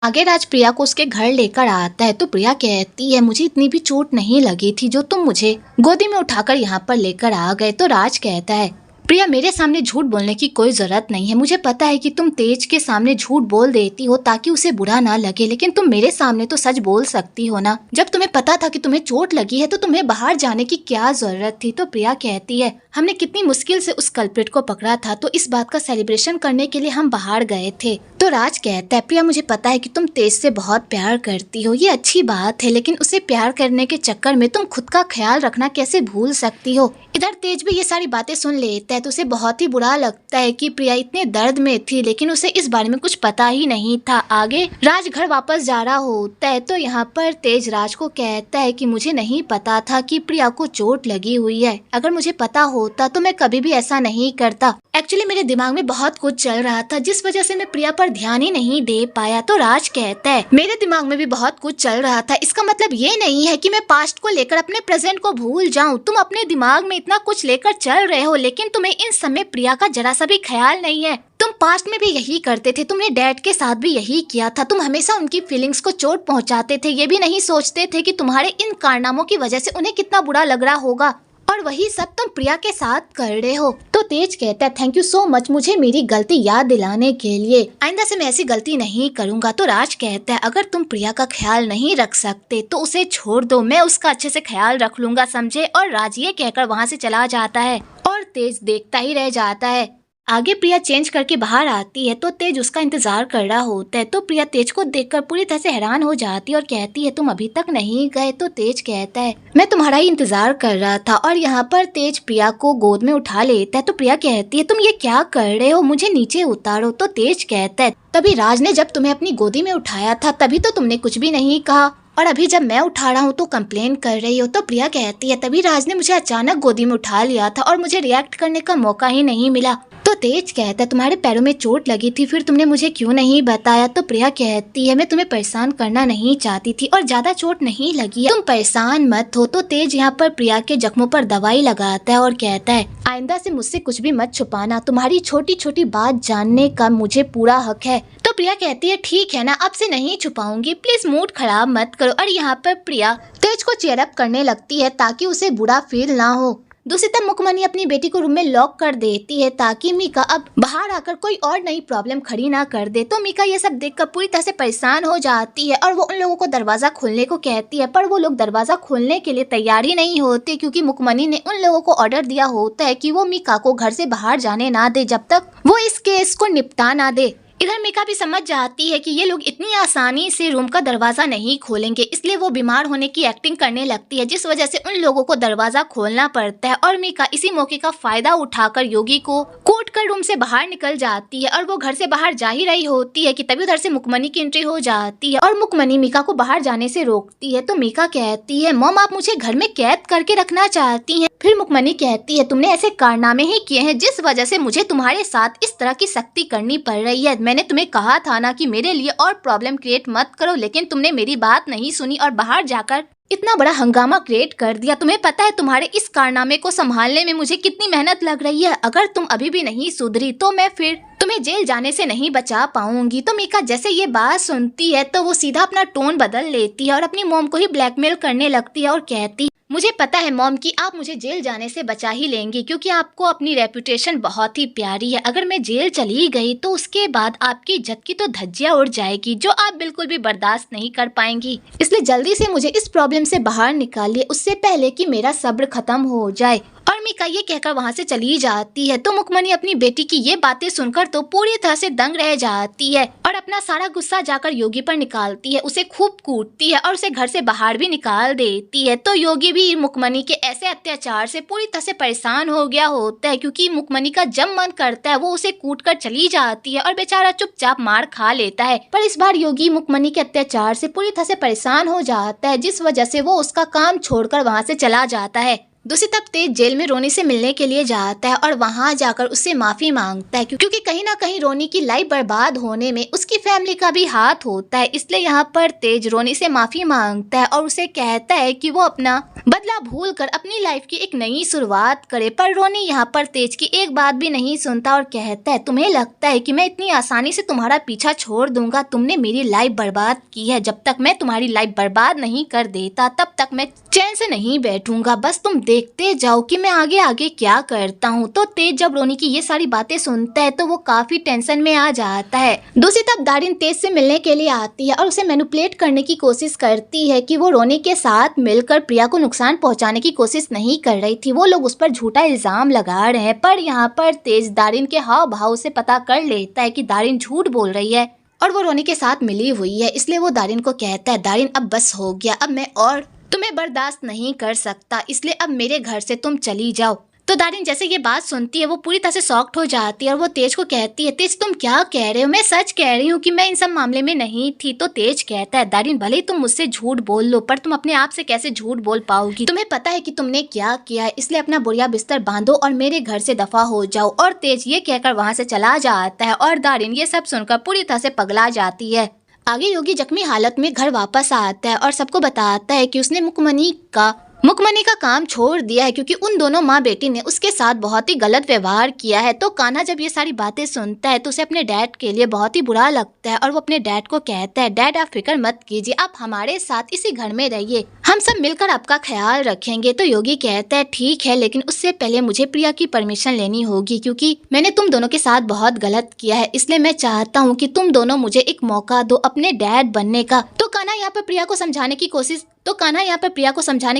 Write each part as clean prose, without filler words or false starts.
आगे राज प्रिया को उसके घर लेकर आता है तो प्रिया कहती है मुझे इतनी भी चोट नहीं लगी थी जो तुम मुझे गोदी में उठाकर यहाँ पर लेकर आ गए। तो राज कहता है प्रिया मेरे सामने झूठ बोलने की कोई जरूरत नहीं है। मुझे पता है कि तुम तेज के सामने झूठ बोल देती हो ताकि उसे बुरा ना लगे, लेकिन तुम मेरे सामने तो सच बोल सकती हो ना। जब तुम्हें पता था कि तुम्हें चोट लगी है तो तुम्हें बाहर जाने की क्या जरूरत थी। तो प्रिया कहती है हमने कितनी मुश्किल से उस कल्प्रिट को पकड़ा था तो इस बात का सेलिब्रेशन करने के लिए हम बाहर गए थे। तो राज कहता है प्रिया मुझे पता है कि तुम तेज से बहुत प्यार करती हो, ये अच्छी बात है, लेकिन उसे प्यार करने के चक्कर में तुम खुद का ख्याल रखना कैसे भूल सकती हो। इधर तेज भी ये सारी बातें सुन लेता है तो उसे बहुत ही बुरा लगता है कि प्रिया इतने दर्द में थी लेकिन उसे इस बारे में कुछ पता ही नहीं था। आगे राज घर वापस जा रहा होता है तो यहाँ पर तेज राज को कहता है कि मुझे नहीं पता था कि प्रिया को चोट लगी हुई है। अगर मुझे पता होता तो मैं कभी भी ऐसा नहीं करता। एक्चुअली मेरे दिमाग में बहुत कुछ चल रहा था जिस वजह से मैं प्रिया पर ध्यान ही नहीं दे पाया। तो राज कहता है मेरे दिमाग में भी बहुत कुछ चल रहा था, इसका मतलब ये नहीं है कि मैं पास्ट को लेकर अपने प्रेजेंट को भूल जाऊं। तुम अपने दिमाग में इतना कुछ लेकर चल रहे हो लेकिन तुम्हें इन समय प्रिया का जरा सा भी ख्याल नहीं है। तुम पास्ट में भी यही करते थे, तुमने डैड के साथ भी यही किया था। तुम हमेशा उनकी फीलिंग्स को चोट पहुंचाते थे, ये भी नहीं सोचते थे कि तुम्हारे इन कारनामों की वजह से उन्हें कितना बुरा लग रहा होगा, और वही सब तुम प्रिया के साथ कर रहे हो। तो तेज कहता है थैंक यू सो मच मुझे मेरी गलती याद दिलाने के लिए, आइंदा से मैं ऐसी गलती नहीं करूंगा। तो राज कहता है अगर तुम प्रिया का ख्याल नहीं रख सकते तो उसे छोड़ दो, मैं उसका अच्छे से ख्याल रख लूंगा, समझे। और राज ये कहकर वहाँ से चला जाता है और तेज देखता ही रह जाता है। आगे प्रिया चेंज करके बाहर आती है तो तेज उसका इंतजार कर रहा होता है। तो प्रिया तेज को देखकर पूरी तरह से हैरान हो जाती है और कहती है तुम अभी तक नहीं गए। तो तेज कहता है मैं तुम्हारा ही इंतजार कर रहा था। और यहाँ पर तेज प्रिया को गोद में उठा लेता है तो प्रिया कहती है तुम ये क्या कर रहे हो, मुझे नीचे उतारो। तो तेज कहता है तभी राज ने जब तुम्हें अपनी गोदी में उठाया था तभी तो तुमने कुछ भी नहीं कहा, और अभी जब मैं उठा रहा हूँ तो कंप्लेन कर रही हो। तो प्रिया कहती है तभी राज ने मुझे अचानक गोदी में उठा लिया था और मुझे रिएक्ट करने का मौका ही नहीं मिला। तो तेज कहता है तुम्हारे पैरों में चोट लगी थी, फिर तुमने मुझे क्यों नहीं बताया। तो प्रिया कहती है मैं तुम्हें परेशान करना नहीं चाहती थी और ज्यादा चोट नहीं लगी है, तुम परेशान मत हो। तो तेज यहाँ पर प्रिया के जख्मों पर दवाई लगाता है और कहता है आइंदा से मुझसे कुछ भी मत छुपाना, तुम्हारी छोटी छोटी बात जानने का मुझे पूरा हक है। तो प्रिया कहती है ठीक है ना, अब से नहीं छुपाऊंगी, प्लीज मूड खराब मत करो। और यहाँ पर प्रिया तेज को चीयर अप करने लगती है ताकि उसे बुरा फील ना हो। दूसरी तरफ मुकमनी अपनी बेटी को रूम में लॉक कर देती है ताकि मीका अब बाहर आकर कोई और नई प्रॉब्लम खड़ी ना कर दे। तो मीका ये सब देखकर पूरी तरह से परेशान हो जाती है और वो उन लोगों को दरवाजा खोलने को कहती है, पर वो लोग दरवाजा खोलने के लिए तैयार ही नहीं होते क्योंकि मुकमनी ने उन लोगों को ऑर्डर दिया होता है कि वो मीका को घर से बाहर जाने ना दे जब तक वो इस केस को निपटा ना दे। इधर मीका भी समझ जाती है कि ये लोग इतनी आसानी से रूम का दरवाजा नहीं खोलेंगे, इसलिए वो बीमार होने की एक्टिंग करने लगती है जिस वजह से उन लोगों को दरवाजा खोलना पड़ता है। और मीका इसी मौके का फायदा उठाकर योगी को कूट कर रूम से बाहर निकल जाती है और वो घर से बाहर जा ही रही होती है कि तभी उधर से मुकमनी की एंट्री हो जाती है और मुकमनी मीका को बाहर जाने से रोकती है। तो मीका कहती है मॉम आप मुझे घर में कैद करके रखना चाहती हैं। फिर मुकमनी कहती है तुमने ऐसे कारनामे ही किए हैं जिस वजह से मुझे तुम्हारे साथ इस तरह की सख्ती करनी पड़ रही है। मैंने तुम्हें कहा था ना कि मेरे लिए और प्रॉब्लम क्रिएट मत करो, लेकिन तुमने मेरी बात नहीं सुनी और बाहर जाकर इतना बड़ा हंगामा क्रिएट कर दिया। तुम्हें पता है तुम्हारे इस कारनामे को संभालने में मुझे कितनी मेहनत लग रही है। अगर तुम अभी भी नहीं सुधरी तो मैं फिर तुम्हें जेल जाने से नहीं बचा पाऊंगी। तो मीका जैसे ये बात सुनती है तो वो सीधा अपना टोन बदल लेती है और अपनी मॉम को ही ब्लैकमेल करने लगती है और कहती मुझे पता है मॉम कि आप मुझे जेल जाने से बचा ही लेंगी क्योंकि आपको अपनी रेपुटेशन बहुत ही प्यारी है। अगर मैं जेल चली गई तो उसके बाद आपकी इज्जत की तो धज्जियां उड़ जाएगी जो आप बिल्कुल भी बर्दाश्त नहीं कर पाएंगी। इसलिए जल्दी से मुझे इस प्रॉब्लम से बाहर निकालिए उससे पहले कि मेरा सब्र खत्म हो जाए। और मीका ये कहकर वहाँ से चली जाती है। तो मुकमनी अपनी बेटी की ये बातें सुनकर तो पूरी तरह से दंग रह जाती है और अपना सारा गुस्सा जाकर योगी पर निकालती है, उसे खूब कूटती है और उसे घर से बाहर भी निकाल देती है। तो योगी भी मुकमनी के ऐसे अत्याचार से पूरी तरह से परेशान हो गया होता है क्योंकि मुकमनी का जब मन करता है वो उसे कूट कर चली जाती है और बेचारा चुपचाप मार खा लेता है। पर इस बार योगी मुकमनी के अत्याचार से पूरी तरह से परेशान हो जाता है जिस वजह से वो उसका काम छोड़कर वहाँ से चला जाता है। दूसरी तरफ तेज जेल में रोनी से मिलने के लिए जाता है और वहां जाकर उससे माफी मांगता है क्योंकि कहीं ना कहीं रोनी की लाइफ बर्बाद होने में उसकी फैमिली का भी हाथ होता है। इसलिए यहाँ पर तेज रोनी से माफी मांगता है और उसे कहता है कि वो अपना बदला भूल कर अपनी लाइफ की एक नई शुरुआत करे। पर रोनी यहाँ पर तेज की एक बात भी नहीं सुनता और कहता है, तुम्हें लगता है कि मैं इतनी आसानी से तुम्हारा पीछा छोड़ दूंगा? तुमने मेरी लाइफ बर्बाद की है। जब तक मैं तुम्हारी लाइफ बर्बाद नहीं कर देता तब तक मैं चैन से नहीं बैठूंगा। बस तुम देखते जाओ कि मैं आगे आगे क्या करता हूँ। तो तेज जब रोनी की ये सारी बातें सुनता है तो वो काफी टेंशन में आ जाता है। दूसरी तरफ दारिन तेज से मिलने के लिए आती है और उसे मैनिपुलेट करने की कोशिश करती है कि वो रोनी के साथ मिलकर प्रिया को नुकसान पहुंचाने की कोशिश नहीं कर रही थी। वो लोग उस पर झूठा इल्जाम लगा रहे हैं। पर यहाँ पर तेज दारिन के हाव भाव से पता कर लेता है कि दारिन झूठ बोल रही है और वो रोनी के साथ मिली हुई है। इसलिए वो दारिन को कहता है, दारिन अब बस हो गया, अब मैं और तुम्हें बर्दाश्त नहीं कर सकता, इसलिए अब मेरे घर से तुम चली जाओ। तो दारिन जैसे ये बात सुनती है वो पूरी तरह से शॉक्ड हो जाती है और वो तेज को कहती है, तेज तुम क्या कह रहे हो? मैं सच कह रही हूँ कि मैं इन सब मामले में नहीं थी। तो तेज कहता है, दारिन भले ही तुम मुझसे झूठ बोल लो पर तुम अपने आप से कैसे झूठ बोल पाओगी? तुम्हें पता है कि तुमने क्या किया है, इसलिए अपना बोरिया बिस्तर बांधो और मेरे घर से दफा हो जाओ। और तेज ये कहकर वहाँ से चला जाता है और दारिन ये सब सुनकर पूरी तरह से पगला जाती है। आगे योगी जख्मी हालत में घर वापस आता है और सबको बताता है कि उसने मुकमनी का काम छोड़ दिया है क्योंकि उन दोनों माँ बेटी ने उसके साथ बहुत ही गलत व्यवहार किया है। तो कान्हा जब ये सारी बातें सुनता है तो उसे अपने डैड के लिए बहुत ही बुरा लगता है और वो अपने डैड को कहता है, डैड आप फिक्र मत कीजिए, आप हमारे साथ इसी घर में रहिए, हम सब मिलकर आपका ख्याल रखेंगे। तो योगी कहता है, ठीक है, लेकिन उससे पहले मुझे प्रिया की परमिशन लेनी होगी क्योंकि मैंने तुम दोनों के साथ बहुत गलत किया है, इसलिए मैं चाहता हूँ कि तुम दोनों मुझे एक मौका दो अपने डैड बनने का। तो कान्हा यहाँ पर प्रिया को समझाने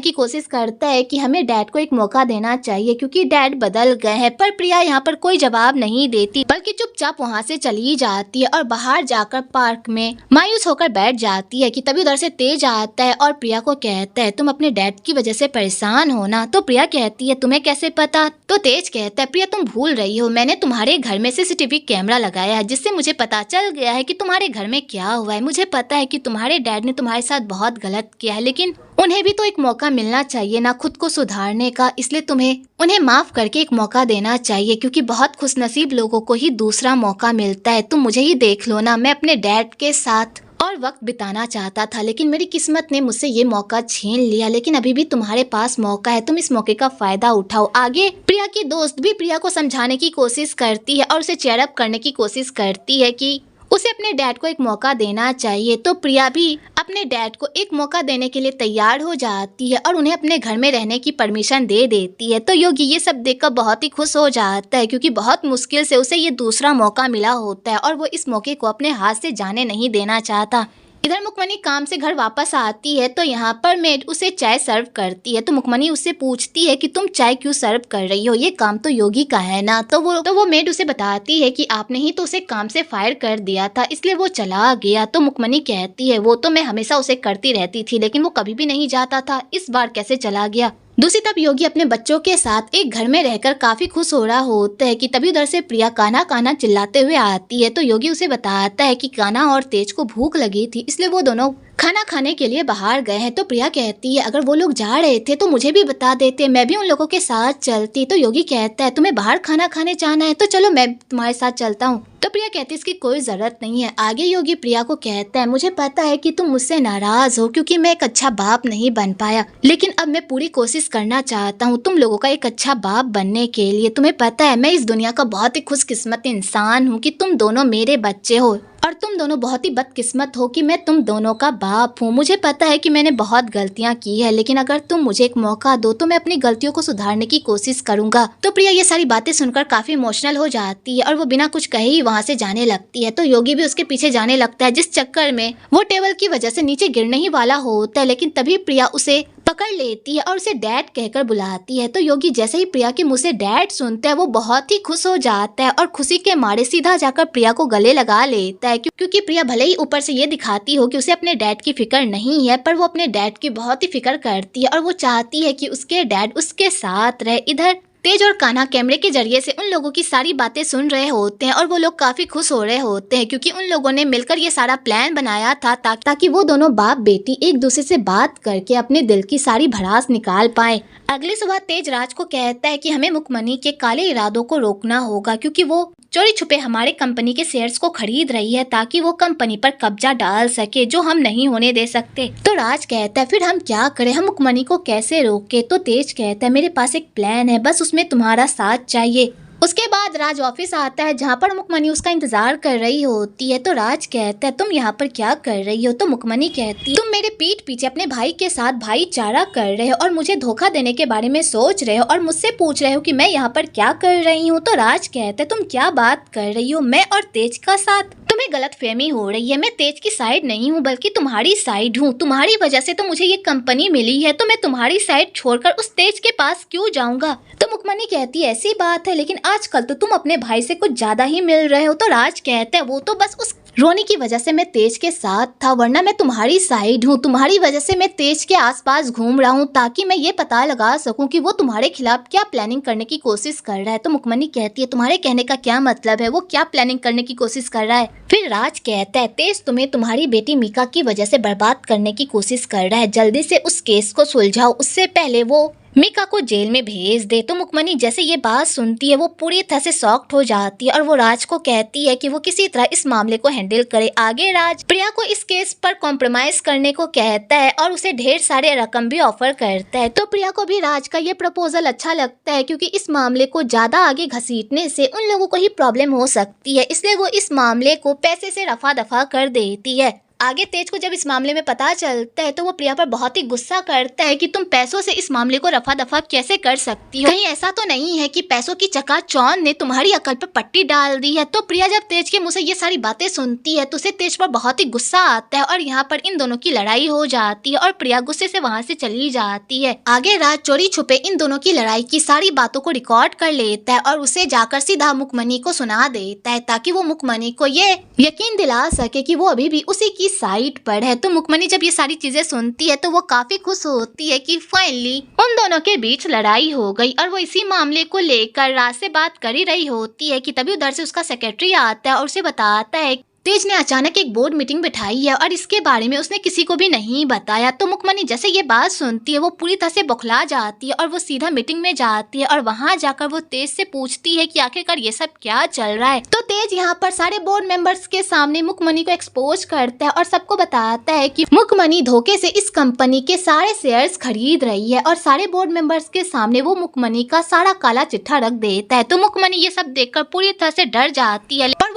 की कोशिश करता है कि हमें डैड को एक मौका देना चाहिए क्योंकि डैड बदल गए हैं। पर प्रिया यहाँ पर कोई जवाब नहीं देती बल्कि चुपचाप वहाँ से चली जाती है और बाहर जाकर पार्क में मायूस होकर बैठ जाती है कि तभी उधर से तेज आता है और प्रिया को कहता है, तुम अपने डैड की वजह से परेशान हो ना? तो प्रिया कहती है, तुम्हें कैसे पता? तो तेज कहता है, प्रिया तुम भूल रही हो, मैंने तुम्हारे घर में सीसीटीवी कैमरा लगाया है जिससे मुझे पता चल गया है कि तुम्हारे घर में क्या हुआ है। मुझे पता है कि तुम्हारे डैड ने तुम्हारे साथ बहुत गलत किया है, लेकिन उन्हें भी तो एक मौका मिलना चाहिए ना खुद को सुधारने का, इसलिए तुम्हें उन्हें माफ करके एक मौका देना चाहिए क्योंकि बहुत खुशनसीब लोगों को ही दूसरा मौका मिलता है। तुम मुझे ही देख लो ना, मैं अपने डैड के साथ और वक्त बिताना चाहता था लेकिन मेरी किस्मत ने मुझसे ये मौका छीन लिया, लेकिन अभी भी तुम्हारे पास मौका है, तुम इस मौके का फायदा उठाओ। आगे प्रिया की दोस्त भी प्रिया को समझाने की कोशिश करती है और उसे चेयर अप करने की कोशिश करती है कि उसे अपने डैड को एक मौका देना चाहिए। तो प्रिया भी अपने डैड को एक मौका देने के लिए तैयार हो जाती है और उन्हें अपने घर में रहने की परमिशन दे देती है। तो योगी ये सब देखकर बहुत ही खुश हो जाता है क्योंकि बहुत मुश्किल से उसे ये दूसरा मौका मिला होता है और वो इस मौके को अपने हाथ से जाने नहीं देना चाहता। इधर मुकमनी काम से घर वापस आती है तो यहाँ पर मेड उसे चाय सर्व करती है। तो मुकमनी उससे पूछती है कि तुम चाय क्यों सर्व कर रही हो, ये काम तो योगी का है ना? तो वो मेड उसे बताती है कि आपने ही तो उसे काम से फायर कर दिया था इसलिए वो चला गया। तो मुकमनी कहती है, वो तो मैं हमेशा उसे करती रहती थी लेकिन वो कभी भी नहीं जाता था, इस बार कैसे चला गया? दूसरी तरफ योगी अपने बच्चों के साथ एक घर में रहकर काफी खुश हो रहा होता है कि तभी उधर से प्रिया कान्हा कान्हा चिल्लाते हुए आती है। तो योगी उसे बताता है कि कान्हा और तेज को भूख लगी थी इसलिए वो दोनों खाना खाने के लिए बाहर गए हैं। तो प्रिया कहती है, अगर वो लोग जा रहे थे तो मुझे भी बता देते, मैं भी उन लोगों के साथ चलती। तो योगी कहता है, तुम्हें बाहर खाना खाने जाना है तो चलो मैं तुम्हारे साथ चलता हूँ। तो प्रिया कहती है, इसकी कोई जरूरत नहीं है। आगे योगी प्रिया को कहता है, मुझे पता है कि तुम मुझसे नाराज हो क्योंकि मैं एक अच्छा बाप नहीं बन पाया, लेकिन अब मैं पूरी कोशिश करना चाहता हूँ तुम लोगों का एक अच्छा बाप बनने के लिए। तुम्हें पता है मैं इस दुनिया का बहुत ही खुशकिस्मत इंसान हूँ कि तुम दोनों मेरे बच्चे हो और तुम दोनों बहुत ही बदकिस्मत हो कि मैं तुम दोनों का बाप हूँ। मुझे पता है कि मैंने बहुत गलतियाँ की है लेकिन अगर तुम मुझे एक मौका दो तो मैं अपनी गलतियों को सुधारने की कोशिश करूंगा। तो प्रिया ये सारी बातें सुनकर काफी इमोशनल हो जाती है और वो बिना कुछ कहे ही वहाँ से जाने लगती है। तो योगी भी उसके पीछे जाने लगता है जिस चक्कर में वो टेबल की वजह से नीचे गिरने ही वाला होता है, लेकिन तभी प्रिया उसे पकड़ लेती है और उसे डैड कहकर बुलाती है। तो योगी जैसे ही प्रिया के मुंह से डैड सुनता है वो बहुत ही खुश हो जाता है और खुशी के मारे सीधा जाकर प्रिया को गले लगा लेता है क्योंकि प्रिया भले ही ऊपर से ये दिखाती हो कि उसे अपने डैड की फिक्र नहीं है पर वो अपने डैड की बहुत ही फिक्र करती है और वो चाहती है कि उसके डैड उसके साथ रहे। इधर तेज और कान्हा कैमरे के जरिए से उन लोगों की सारी बातें सुन रहे होते हैं और वो लोग काफी खुश हो रहे होते हैं क्योंकि उन लोगों ने मिलकर ये सारा प्लान बनाया था ताकि वो दोनों बाप बेटी एक दूसरे से बात करके अपने दिल की सारी भड़ास निकाल पाए। अगली सुबह तेज राज को कहता है कि हमें मुकमनी के काले इरादों को रोकना होगा क्योंकि वो चोरी छुपे हमारे कंपनी के शेयर्स को खरीद रही है ताकि वो कंपनी पर कब्जा डाल सके, जो हम नहीं होने दे सकते। तो राज कहता है फिर हम क्या करें, हम मुकमनी को कैसे रोके। तो तेज कहता है मेरे पास एक प्लान है, बस उसमें तुम्हारा साथ चाहिए। उसके बाद राज ऑफिस आता है जहाँ पर मुकमनी उसका इंतजार कर रही होती है। तो राज कहता है तुम यहाँ पर क्या कर रही हो। तो मुकमनी कहती है तुम मेरे पीठ पीछे अपने भाई के साथ भाईचारा कर रहे हो और मुझे धोखा देने के बारे में सोच रहे हो और मुझसे पूछ रहे हो कि मैं यहाँ पर क्या कर रही हूँ। तो राज कहता है तुम क्या बात कर रही हो, मैं और तेज का साथ। तुम्हें गलतफहमी हो रही है, मैं तेज की साइड नहीं हूँ बल्कि तुम्हारी साइड हूँ। तुम्हारी वजह से तो मुझे ये कंपनी मिली है, तो मैं तुम्हारी साइड छोड़कर उस तेज के पास क्यों जाऊंगा। तो मुकमनी कहती है ऐसी बात है, लेकिन आजकल तो तुम अपने भाई से कुछ ज्यादा ही मिल रहे हो। तो राज कहता है वो तो बस उस रोनी की वजह से मैं तेज के साथ था, वरना मैं तुम्हारी साइड हूँ। तुम्हारी वजह से मैं तेज के आसपास घूम रहा हूँ ताकि मैं ये पता लगा सकूं कि वो तुम्हारे खिलाफ क्या प्लानिंग करने की कोशिश कर रहा है। तो मुकमनी कहती है तुम्हारे कहने का क्या मतलब है, वो क्या प्लानिंग करने की कोशिश कर रहा है। फिर राज कहता है तेज तुम्हें तुम्हारी बेटी मीका की वजह से बर्बाद करने की कोशिश कर रहा है, जल्दी से उस केस को सुलझाओ, उससे पहले वो मीका को जेल में भेज दे। तो मुकमनी जैसे ये बात सुनती है वो पूरी तरह से शॉक्ड हो जाती है और वो राज को कहती है कि वो किसी तरह इस मामले को हैंडल करे। आगे राज प्रिया को इस केस पर कॉम्प्रोमाइज करने को कहता है और उसे ढेर सारे रकम भी ऑफर करता है। तो प्रिया को भी राज का ये प्रपोजल अच्छा लगता है क्योंकि इस मामले को ज्यादा आगे घसीटने से उन लोगों को ही प्रॉब्लम हो सकती है, इसलिए वो इस मामले को पैसे से रफा दफा कर देती है। आगे तेज को जब इस मामले में पता चलता है तो वो प्रिया पर बहुत ही गुस्सा करता है कि तुम पैसों से इस मामले को रफा दफा कैसे कर सकती हो, कहीं ऐसा तो नहीं है कि पैसों की चकाचौंध ने तुम्हारी अकल पर पट्टी डाल दी है। तो प्रिया जब तेज के मुंह से ये सारी बातें सुनती है तो उसे तेज पर बहुत ही गुस्सा आता है और यहाँ पर इन दोनों की लड़ाई हो जाती है और प्रिया गुस्से से वहाँ से चली जाती है। आगे राज चोरी छुपे इन दोनों की लड़ाई की सारी बातों को रिकॉर्ड कर लेता है और उसे जाकर सीधा मुकमनी को सुना देता है ताकि वो मुकमनी को ये यकीन दिला सके कि वो अभी भी उसी की साइड पर है। तो मुकमनी जब ये सारी चीजें सुनती है तो वो काफी खुश होती है कि फाइनली उन दोनों के बीच लड़ाई हो गई और वो इसी मामले को लेकर राज से बात कर ही रही होती है कि तभी उधर से उसका सेक्रेटरी आता है और उसे बताता है तेज ने अचानक एक बोर्ड मीटिंग बिठाई है और इसके बारे में उसने किसी को भी नहीं बताया। तो मुकमनी जैसे ये बात सुनती है वो पूरी तरह से बौखला जाती है और वो सीधा मीटिंग में जाती है और वहां जाकर वो तेज से पूछती है कि आखिरकार ये सब क्या चल रहा है। तो तेज यहाँ पर सारे बोर्ड मेंबर्स के सामने मुकमनी को एक्सपोज करता है और सबको बताता है कि मुकमनी धोखे से इस कंपनी के सारे शेयर्स खरीद रही है और सारे बोर्ड मेंबर्स के सामने वो मुकमनी का सारा काला चिट्ठा रख देता है। तो मुकमनी ये सब देखकर पूरी तरह से डर जाती है पर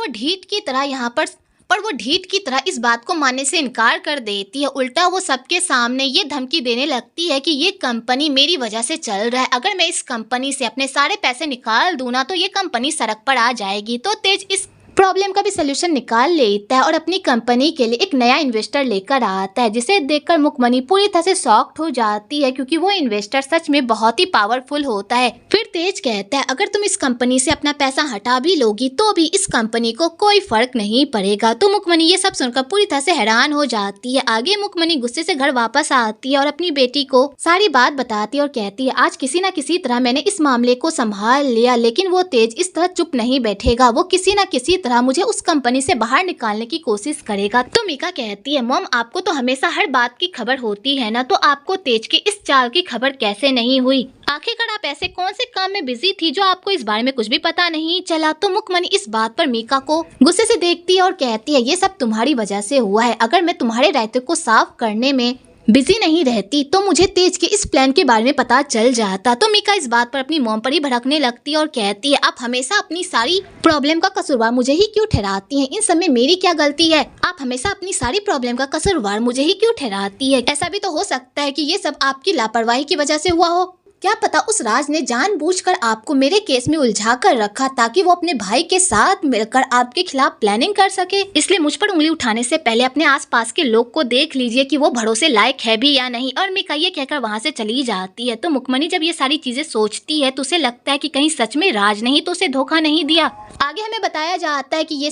वो ढीठ की तरह इस बात को मानने से इनकार कर देती है। उल्टा वो सबके सामने ये धमकी देने लगती है कि ये कंपनी मेरी वजह से चल रहा है, अगर मैं इस कंपनी से अपने सारे पैसे निकाल दूं ना तो ये कंपनी सड़क पर आ जाएगी। तो तेज इस प्रॉब्लम का भी सोल्यूशन निकाल लेता है और अपनी कंपनी के लिए एक नया इन्वेस्टर लेकर आता है, जिसे देखकर मुकमनी पूरी तरह से शॉक्ड हो जाती है क्योंकि वो इन्वेस्टर सच में बहुत ही पावरफुल होता है। फिर तेज कहता है अगर तुम इस कंपनी से अपना पैसा हटा भी लोगी तो भी इस कंपनी को कोई फर्क नहीं पड़ेगा। तो मुकमनी ये सब सुनकर पूरी तरह से हैरान हो जाती है। आगे मुकमनी गुस्से से घर वापस आती है और अपनी बेटी को सारी बात बताती है और कहती है आज किसी न किसी तरह मैंने इस मामले को संभाल लिया, लेकिन वो तेज इस तरह चुप नहीं बैठेगा, वो किसी न किसी तरह मुझे उस कंपनी से बाहर निकालने की कोशिश करेगा। तो मीका कहती है मॉम आपको तो हमेशा हर बात की खबर होती है ना, तो आपको तेज की इस चाल की खबर कैसे नहीं हुई, आखिरकार आप ऐसे कौन से काम में बिजी थी जो आपको इस बारे में कुछ भी पता नहीं चला। तो मुकमनी इस बात पर मीका को गुस्से से देखती है और कहती है ये सब तुम्हारी वजह से हुआ है, अगर मैं तुम्हारे रायते को साफ करने में बिजी नहीं रहती तो मुझे तेज के इस प्लान के बारे में पता चल जाता। तो मीका इस बात पर अपनी मॉम पर ही भड़कने लगती है और कहती है आप हमेशा अपनी सारी प्रॉब्लम का कसूरवार मुझे ही क्यों ठहराती हैं, इन सब में मेरी क्या गलती है, आप हमेशा अपनी सारी प्रॉब्लम का कसूरवार मुझे ही क्यों ठहराती है, ऐसा भी तो हो सकता है कि ये सब आपकी लापरवाही की वजह से हुआ हो, क्या पता उस राज ने जानबूझकर आपको मेरे केस में उलझा कर रखा ताकि वो अपने भाई के साथ मिलकर आपके खिलाफ प्लानिंग कर सके, इसलिए मुझ पर उंगली उठाने से पहले अपने आसपास के लोग को देख लीजिए कि वो भरोसे लायक है भी या नहीं। और मीका ये कहकर वहाँ से चली जाती है। तो मुकमनी जब ये सारी चीजें सोचती है तो उसे लगता है कि कहीं सच में राज नहीं तो उसे धोखा नहीं दिया। आगे हमें बताया जाता है कि ये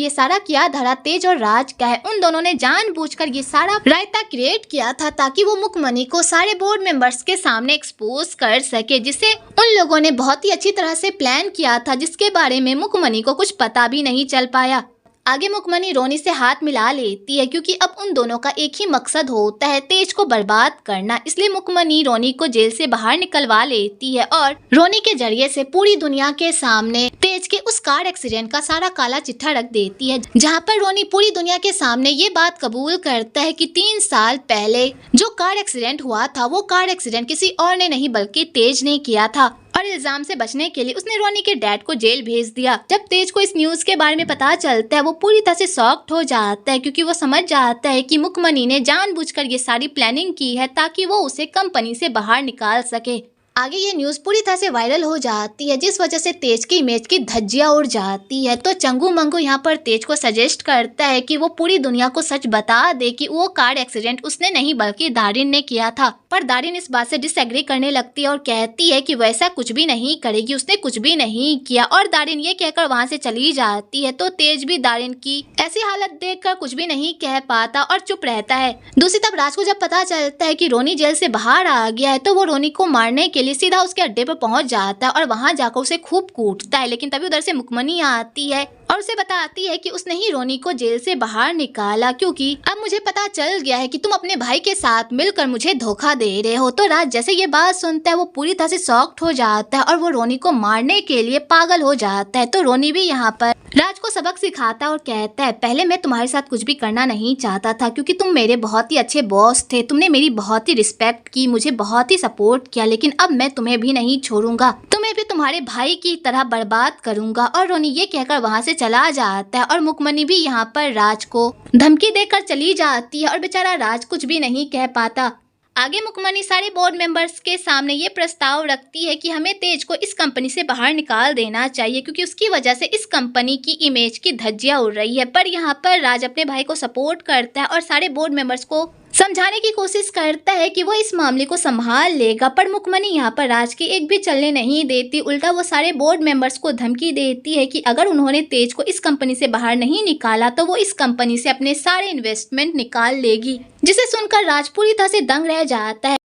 सारा किया धरा तेज और राज का है, उन दोनों ने जानबूझकर ये सारा रायता क्रिएट किया था ताकि वो मुकमनी को सारे बोर्ड मेंबर्स के सामने एक्सपोज कर सके, जिसे उन लोगों ने बहुत ही अच्छी तरह से प्लान किया था जिसके बारे में मुकमनी को कुछ पता भी नहीं चल पाया। आगे मुकमनी रोनी से हाथ मिला लेती है क्योंकि अब उन दोनों का एक ही मकसद होता है, तेज को बर्बाद करना। इसलिए मुकमनी रोनी को जेल से बाहर निकलवा लेती है और रोनी के जरिए से पूरी दुनिया के सामने तेज के उस कार एक्सीडेंट का सारा काला चिट्ठा रख देती है, जहाँ पर रोनी पूरी दुनिया के सामने ये बात कबूल करता है कि 3 साल पहले जो कार एक्सीडेंट हुआ था वो कार एक्सीडेंट किसी और ने नहीं बल्कि तेज ने किया था। और इल्जाम से बचने के लिए उसने रोनी के डैड को जेल भेज दिया। जब तेज को इस न्यूज के बारे में पता चलता है वो पूरी तरह से शॉक्ड हो जाता है क्योंकि वो समझ जाता है कि मुकमनी ने जानबूझकर ये सारी प्लानिंग की है ताकि वो उसे कंपनी से बाहर निकाल सके। आगे ये न्यूज पूरी तरह से वायरल हो जाती है जिस वजह से तेज की इमेज की धज्जियां उड़ जाती है। तो चंगू मंगू यहाँ पर तेज को सजेस्ट करता है कि वो पूरी दुनिया को सच बता दे कि वो कार एक्सीडेंट उसने नहीं बल्कि दारिन ने किया था। पर दारिन इस बात से डिसएग्री करने लगती है और कहती है कि वैसा कुछ भी नहीं करेगी, उसने कुछ भी नहीं किया। और दारिन ये कहकर वहाँ से चली जाती है। तो तेज भी दारिन की ऐसी हालत देखकर कुछ भी नहीं कह पाता और चुप रहता है। दूसरी तरफ राज को जब पता चलता है कि रोनी जेल से बाहर आ गया है तो वो रोनी को मारने के लिए सीधा उसके अड्डे पर पहुंच जाता है और वहां जाकर उसे खूब कूटता है। लेकिन तभी उधर से मुकमनी आती है और उसे बताती है कि उसने ही रोनी को जेल से बाहर निकाला क्योंकि अब मुझे पता चल गया है कि तुम अपने भाई के साथ मिलकर मुझे धोखा दे रहे हो। तो राज जैसे ये बात सुनता है वो पूरी तरह से शॉक्ड हो जाता है और वो रोनी को मारने के लिए पागल हो जाता है। तो रोनी भी यहाँ पर राज को सबक सिखाता है और कहता है पहले मैं तुम्हारे साथ कुछ भी करना नहीं चाहता था क्योंकि तुम मेरे बहुत ही अच्छे बॉस थे, तुमने मेरी बहुत ही रिस्पेक्ट की, मुझे बहुत ही सपोर्ट किया, लेकिन अब मैं तुम्हें भी नहीं छोड़ूंगा, तुम्हें भी तुम्हारे भाई की तरह बर्बाद करूंगा। और रोनी ये कहकर वहाँ से चला जाता है और मुकमनी भी यहाँ पर राज को धमकी देकर चली जाती है और बेचारा राज कुछ भी नहीं कह पाता। आगे मुकमनी सारे बोर्ड मेंबर्स के सामने ये प्रस्ताव रखती है कि हमें तेज को इस कंपनी से बाहर निकाल देना चाहिए क्योंकि उसकी वजह से इस कंपनी की इमेज की धज्जियां उड़ रही है। पर यहाँ पर राज अपने भाई को सपोर्ट करता है और सारे बोर्ड मेंबर्स को समझाने की कोशिश करता है कि वो इस मामले को संभाल लेगा। पर मुकमनी यहाँ पर राज की एक भी चलने नहीं देती, उल्टा वो सारे बोर्ड मेंबर्स को धमकी देती है कि अगर उन्होंने तेज को इस कंपनी से बाहर नहीं निकाला तो वो इस कंपनी से अपने सारे इन्वेस्टमेंट निकाल लेगी। जिसे सुनकर राज पूरी तरह से दंग रह जाता है।